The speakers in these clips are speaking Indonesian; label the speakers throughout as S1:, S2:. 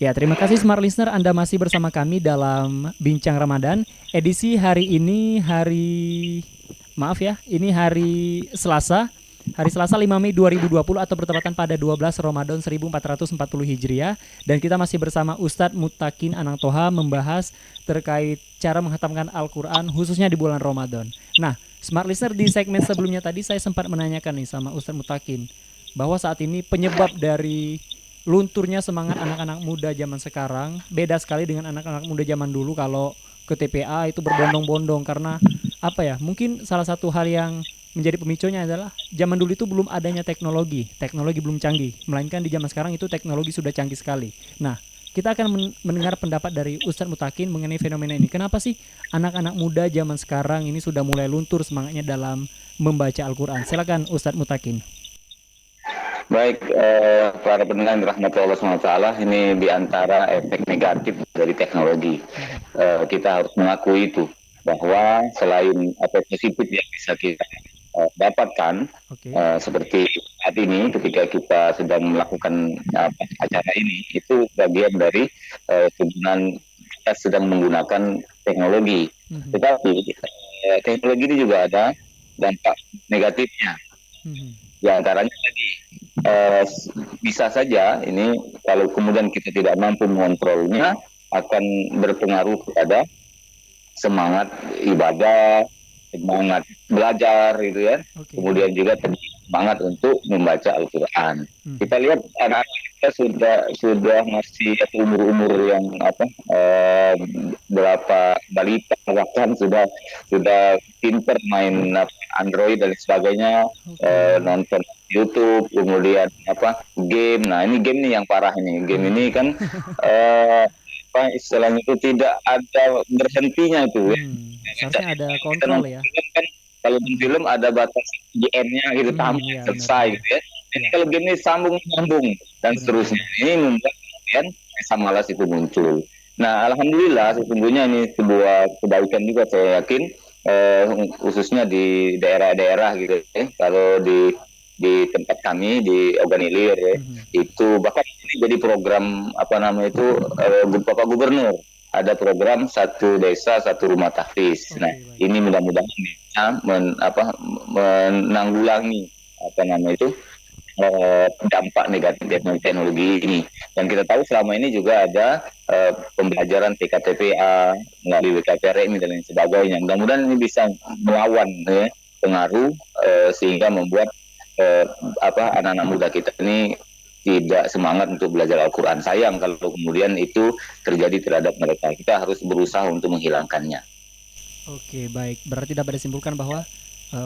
S1: Ya, terima kasih Smart Listener, Anda masih bersama kami dalam Bincang Ramadan. Edisi hari ini maaf ya, ini hari Selasa. Hari Selasa 5 Mei 2020 atau bertepatan pada 12 Ramadan 1440 Hijriah. Dan kita masih bersama Ustadz Mutakin Anang Toha membahas terkait cara menghatamkan Al-Quran khususnya di bulan Ramadan. Nah, Smart Listener, di segmen sebelumnya tadi saya sempat menanyakan nih sama Ustadz Mutakin bahwa saat ini penyebab dari lunturnya semangat anak-anak muda zaman sekarang beda sekali dengan anak-anak muda zaman dulu. Kalau ke TPA itu berbondong-bondong karena apa ya, mungkin salah satu hal yang menjadi pemicunya adalah zaman dulu itu belum adanya teknologi belum canggih, melainkan di zaman sekarang itu teknologi sudah canggih sekali. Nah, kita akan mendengar pendapat dari Ustadz Mutakin mengenai fenomena ini. Kenapa sih anak-anak muda zaman sekarang ini sudah mulai luntur semangatnya dalam membaca Al-Quran? Silakan Ustadz Mutakin.
S2: Baik, para pendengar rahmat Allah SWT, ini diantara efek negatif dari teknologi. Kita harus mengakui itu, bahwa selain efek positif yang bisa kita dapatkan,
S1: Oke.
S2: seperti saat ini ketika kita sedang melakukan acara ini, itu bagian dari kegunaan kita sedang menggunakan teknologi.
S1: Mhm.
S2: Tetapi teknologi ini juga ada dampak negatifnya.
S1: Mhm.
S2: Di antaranya tadi, bisa saja ini kalau kemudian kita tidak mampu mengontrolnya akan berpengaruh kepada semangat ibadah, semangat belajar gitu ya.
S1: Oke,
S2: Kemudian
S1: baik.
S2: juga semangat untuk membaca Al-Quran.
S1: Mhm.
S2: Kita lihat anak-anak kita sudah masih umur-umur yang berapa balita bahkan sudah pinter main Android dan sebagainya,
S1: Oke.
S2: nonton YouTube, kemudian game. Nah, ini game nih yang parah ini. Game
S1: Mhm.
S2: ini kan istilahnya itu tidak ada berhentinya itu ya.
S1: Seharusnya ada
S2: Kita
S1: kontrol
S2: nonton
S1: ya.
S2: film kan, kalau di
S1: Mhm.
S2: film ada batas GM-nya gitu, tamat
S1: Iya,
S2: selesai
S1: benar-benar.
S2: gitu ya. Jadi
S1: Ya,
S2: kalau game ini sambung dan seterusnya,
S1: benar-benar.
S2: ini membuat kemudian rasa malas itu muncul. Nah, alhamdulillah sesungguhnya ini sebuah kebaikan juga, saya yakin, eh, khususnya di daerah-daerah gitu ya. Kalau di tempat kami di Oganilir ya,
S1: Mhm.
S2: itu bahkan ini jadi program itu, Bapak Gubernur ada program satu desa satu rumah tahfiz. Nah,
S1: Oke, baik.
S2: ini mudah-mudahan bisa menanggulangi itu dampak negatif teknologi ini. Dan kita tahu selama ini juga ada pembelajaran PKTPA melalui WKPRI dan lain sebagainya. Mudah-mudahan ini bisa melawan ya, pengaruh sehingga membuat eh, anak-anak muda kita ini tidak semangat untuk belajar Al-Quran. Sayang kalau kemudian itu terjadi terhadap mereka. Kita harus berusaha untuk menghilangkannya.
S1: Oke, baik. Berarti dapat disimpulkan bahwa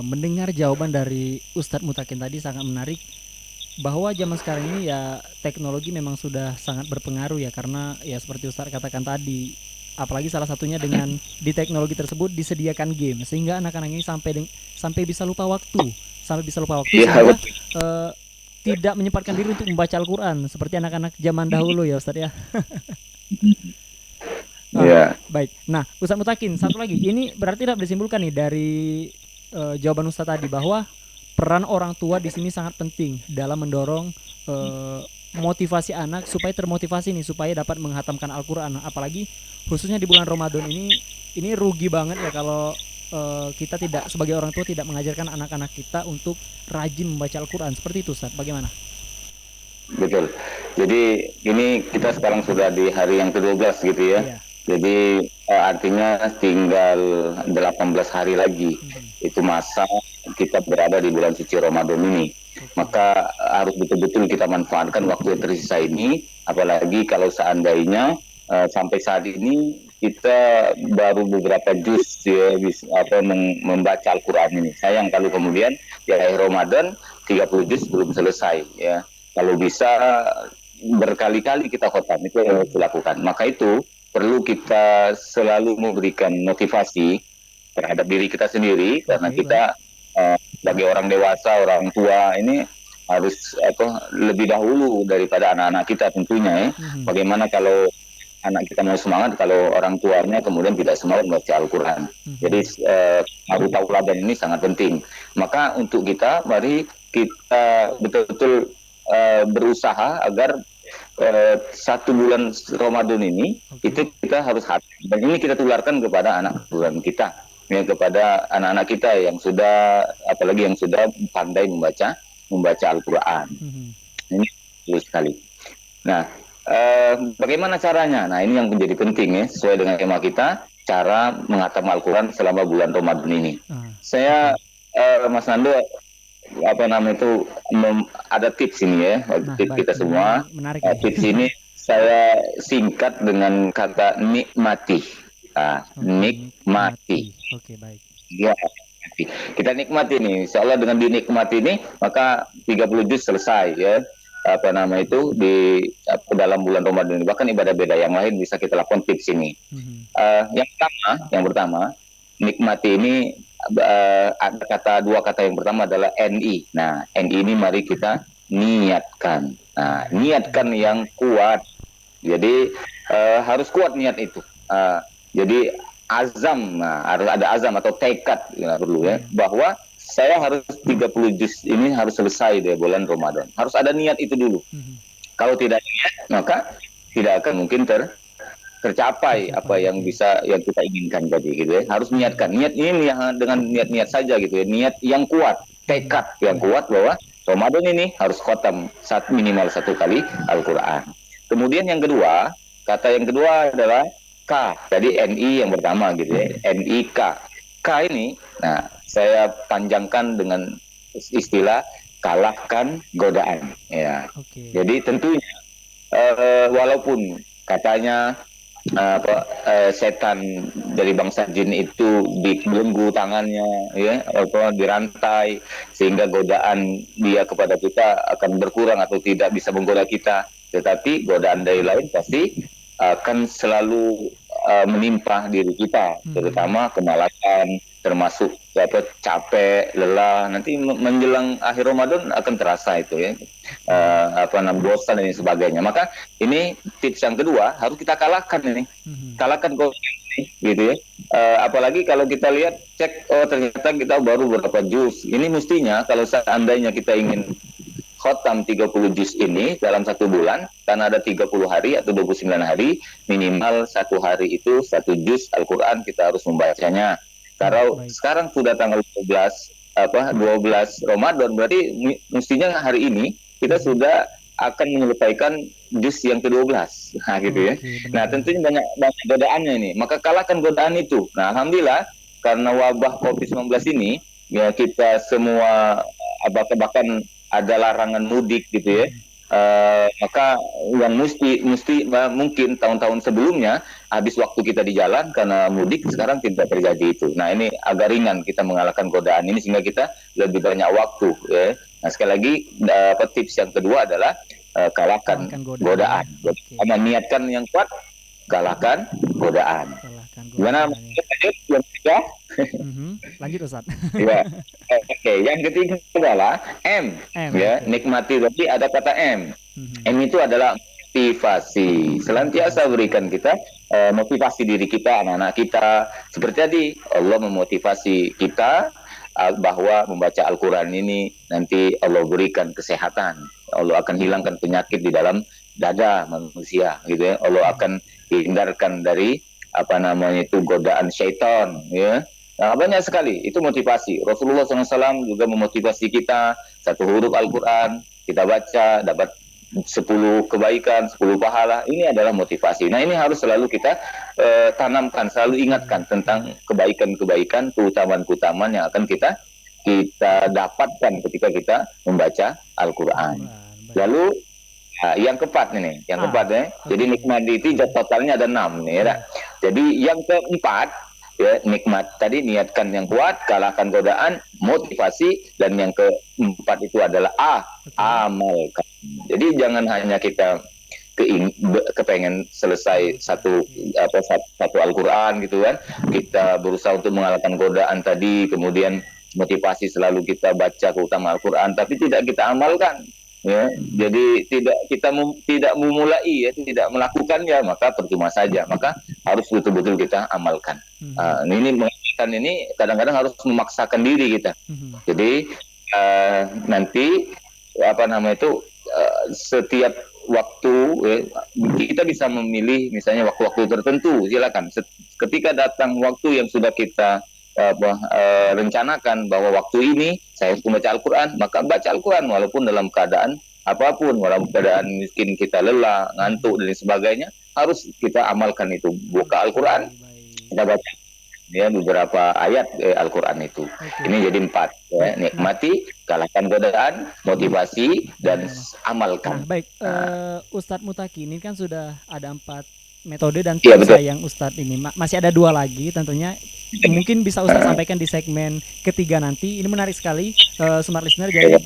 S1: mendengar jawaban dari Ustadz Mutakin tadi sangat menarik, bahwa zaman sekarang ini ya teknologi memang sudah sangat berpengaruh ya, karena ya seperti Ustadz katakan tadi, apalagi salah satunya dengan di teknologi tersebut disediakan game sehingga anak-anak ini sampai bisa lupa waktu
S2: Iya,
S1: sehingga
S2: betul.
S1: eh, tidak menyempatkan diri untuk membaca Al-Quran seperti anak-anak zaman dahulu ya Ustadz ya.
S2: Iya.
S1: Baik. Nah, Ustadz Mutakin, satu lagi. Ini berarti dapat disimpulkan nih dari jawaban Ustadz tadi bahwa peran orang tua di sini sangat penting dalam mendorong eh, motivasi anak supaya termotivasi nih, supaya dapat menghatamkan Al-Quran. Apalagi khususnya di bulan Ramadan ini rugi banget ya kalau kita tidak, sebagai orang tua, tidak mengajarkan anak-anak kita untuk rajin membaca Al-Quran. Seperti itu, Ustadz. Bagaimana?
S2: Betul. Jadi ini kita sekarang sudah di hari yang ke-12 gitu ya.
S1: Iya.
S2: Jadi artinya tinggal 18 hari lagi.
S1: Mhm.
S2: Itu masa kita berada di bulan suci Ramadan ini.
S1: Oke, baik.
S2: Maka harus betul-betul kita manfaatkan waktu yang tersisa ini. Apalagi kalau seandainya sampai saat ini kita baru beberapa juz ya, membaca Al-Quran ini. Sayang kalau kemudian di akhir Ramadan 30 juz belum selesai ya. Kalau bisa berkali-kali kita khotam, itu yang harus dilakukan. Maka itu perlu kita selalu memberikan motivasi terhadap diri kita sendiri, karena
S1: Oke, baik.
S2: kita sebagai orang dewasa, orang tua ini harus lebih dahulu daripada anak-anak kita tentunya ya.
S1: Mhm.
S2: Bagaimana kalau anak kita mau semangat kalau orang tuanya kemudian tidak semangat membaca Al-Quran. Jadi
S1: Mhm.
S2: harus tauladan ini sangat penting. Maka untuk kita, mari kita betul-betul berusaha agar satu bulan Ramadan ini
S1: Oke.
S2: itu kita harus hati, dan ini kita tularkan kepada anak turunan kita, ya, kepada anak-anak kita yang sudah, apalagi yang sudah pandai membaca Al-Quran.
S1: Mhm.
S2: Ini perlu sekali. Nah, bagaimana caranya? Nah, ini yang menjadi penting ya, sesuai dengan tema kita, cara mengatam Al-Quran selama bulan Ramadan ini.
S1: Ah,
S2: Saya,
S1: oke.
S2: Mas Nando, apa namanya itu, ada tips ini ya,
S1: Nah,
S2: tips
S1: baik.
S2: kita semua.
S1: Ini menarik nih.
S2: Tips ini saya singkat dengan kata nikmati.
S1: Oke,
S2: Nikmati.
S1: nikmati. Oke, baik.
S2: Ya, kita nikmati nih. Insya Allah dengan dinikmati ini, maka 30 juz selesai ya. Apa nama itu dalam bulan Ramadan ini. Bahkan ibadah beda yang lain bisa kita lakukan tips ini.
S1: Mhm.
S2: Yang pertama, nikmati ini, ada dua kata. Yang pertama adalah NI. Nah, NI ini mari kita niatkan. Nah, niatkan yang kuat. Jadi harus kuat niat itu. Jadi azam, nah, harus ada azam atau tekad ya, perlu ya,
S1: Iya.
S2: bahwa saya harus 30 juz ini harus selesai di bulan Ramadan. Harus ada niat itu dulu.
S1: Mhm.
S2: Kalau tidak niat, maka tidak akan mungkin tercapai apa
S1: Tercapai.
S2: yang
S1: Oke.
S2: bisa yang kita inginkan tadi gitu ya. Harus
S1: Mhm.
S2: niatkan. Niat ini dengan niat-niat saja gitu ya. Niat yang kuat,
S1: Mhm.
S2: tekad yang
S1: Iya.
S2: kuat bahwa Ramadan ini harus khotam minimal satu kali Al-Quran. Kemudian yang kedua, kata yang kedua adalah K. Jadi NI yang pertama gitu ya. NIK. K ini, nah saya panjangkan dengan istilah kalahkan godaan. Ya.
S1: Oke.
S2: Jadi tentunya walaupun katanya setan dari bangsa jin itu dibelenggu tangannya, ya, atau dirantai, sehingga godaan dia kepada kita akan berkurang atau tidak bisa menggoda kita. Tetapi godaan dari lain pasti akan selalu menimpa diri kita,
S1: Mhm.
S2: terutama kemalasan, termasuk capek, lelah. Nanti menjelang akhir Ramadan akan terasa itu ya,
S1: Oke.
S2: bosan dan sebagainya. Maka ini tips yang kedua, harus kita kalahkan ini,
S1: Mhm.
S2: kalahkan COVID ini, gitu ya. Apalagi kalau kita lihat, cek, oh ternyata kita baru berapa juz. Ini mestinya kalau seandainya kita ingin khotam 30 juz ini dalam satu bulan, karena ada 30 hari atau 29 hari, minimal satu hari itu satu juz Al-Quran kita harus membacanya.
S1: Ah,
S2: Kalau
S1: baik.
S2: sekarang sudah tanggal 12 Ramadan, berarti mestinya hari ini kita
S1: Mhm.
S2: sudah akan menyelesaikan juz yang ke-12. Nah, gitu ya.
S1: Oke,
S2: Nah,
S1: benar-benar.
S2: tentunya banyak banyak godaannya ini. Maka kalahkan godaan itu. Nah, alhamdulillah karena wabah COVID-19 ini, ya kita semua bahkan ada larangan mudik gitu ya.
S1: Mhm.
S2: Maka yang mesti mungkin tahun-tahun sebelumnya habis waktu kita di jalan karena mudik, sekarang tidak terjadi itu. Nah, ini agak ringan kita mengalahkan godaan ini sehingga kita lebih banyak waktu ya. Nah, sekali lagi tips yang kedua adalah kalahkan
S1: Kalahkan godaan ya.
S2: godaan. Jadi
S1: Oke.
S2: karena niatkan yang kuat, kalahkan godaan.
S1: Kalahkan
S2: Gimana?
S1: godaan ya.
S2: Yang ketiga?
S1: Mhm. Lanjut Ustadz.
S2: Ya, oke. Yang ketiga adalah M,
S1: M.
S2: ya,
S1: Oke.
S2: nikmati. Berarti ada kata M.
S1: Mhm.
S2: M itu adalah motivasi. Selantiasa
S1: Motivasi.
S2: berikan kita motivasi diri kita, anak-anak kita. Seperti tadi, Allah memotivasi kita bahwa membaca Al-Quran ini nanti Allah berikan kesehatan. Allah akan hilangkan penyakit di dalam dada manusia, gitu ya. Allah
S1: Mhm.
S2: akan hindarkan dari apa namanya itu godaan syaitan, ya. Nah, banyak sekali itu motivasi. Rasulullah SAW juga memotivasi kita, satu huruf Al-Quran kita baca dapat 10 kebaikan, 10 pahala. Ini adalah motivasi. Nah, ini harus selalu kita tanamkan, selalu
S1: Oke.
S2: ingatkan tentang
S1: Iya.
S2: kebaikan-kebaikan, keutamaan-keutamaan yang akan kita dapatkan ketika kita membaca Al-Quran.
S1: Al-Quran. Baik.
S2: Lalu yang keempat ini, yang keempat
S1: Ah.
S2: ya. Jadi
S1: Oke.
S2: nikmat itu totalnya ada 6 nih ya.
S1: Iya.
S2: Jadi yang keempat ya, nikmat tadi, niatkan yang kuat, kalahkan godaan, motivasi, dan yang keempat itu adalah
S1: Oke.
S2: amalkan. Jadi jangan hanya kita kepengen selesai satu
S1: Oke.
S2: satu Al-Quran gitu kan, kita berusaha untuk mengalahkan godaan tadi, kemudian motivasi selalu kita baca keutamaan Al-Quran, tapi tidak kita amalkan ya.
S1: Mhm.
S2: Jadi tidak memulai ya, tidak melakukannya, maka percuma saja. Maka harus betul-betul kita amalkan.
S1: Mhm.
S2: Ini mengamalkan ini kadang-kadang harus memaksakan diri kita.
S1: Mhm.
S2: Jadi nanti apa nama itu setiap waktu, kita bisa memilih misalnya waktu-waktu tertentu, silakan. Ketika datang waktu yang sudah kita rencanakan bahwa waktu ini saya membaca Al-Quran, maka baca Al-Quran walaupun dalam keadaan apapun, walaupun keadaan miskin kita lelah, ngantuk dan sebagainya, harus kita amalkan itu. Buka Al-Quran, kita baca ya beberapa ayat Al-Quran itu. Ini jadi 4 ya. Nikmati, kalahkan godaan, motivasi, dan amalkan.
S1: Nah, baik, Ustadz Mutaki ini kan sudah ada 4 metode dan
S2: Iya,
S1: tips
S2: betul.
S1: yang Ustadz ini masih ada 2 lagi tentunya mungkin bisa Ustadz sampaikan di segmen ketiga nanti. Ini menarik sekali, smart listener. Jadi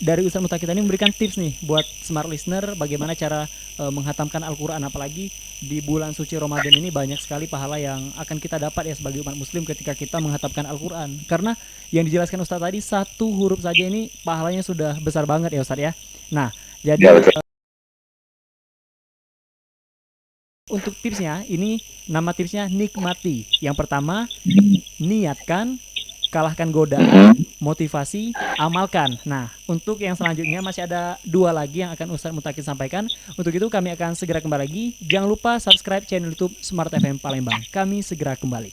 S1: dari Ustadz Mutaki tadi memberikan tips nih buat smart listener bagaimana cara menghatamkan Al-Quran, apalagi di bulan suci Ramadan ini banyak sekali pahala yang akan kita dapat ya sebagai umat muslim ketika kita menghatamkan Al-Quran. Karena yang dijelaskan Ustadz tadi, 1 huruf saja ini pahalanya sudah besar banget ya Ustadz ya. Nah, jadi untuk tipsnya ini, nama tipsnya nikmati. Yang pertama, niatkan, kalahkan godaan, motivasi, amalkan. Nah, untuk yang selanjutnya masih ada 2 lagi yang akan Ustadz Mutaki sampaikan. Untuk itu kami akan segera kembali lagi. Jangan lupa subscribe channel YouTube Smart FM Palembang. Kami segera kembali.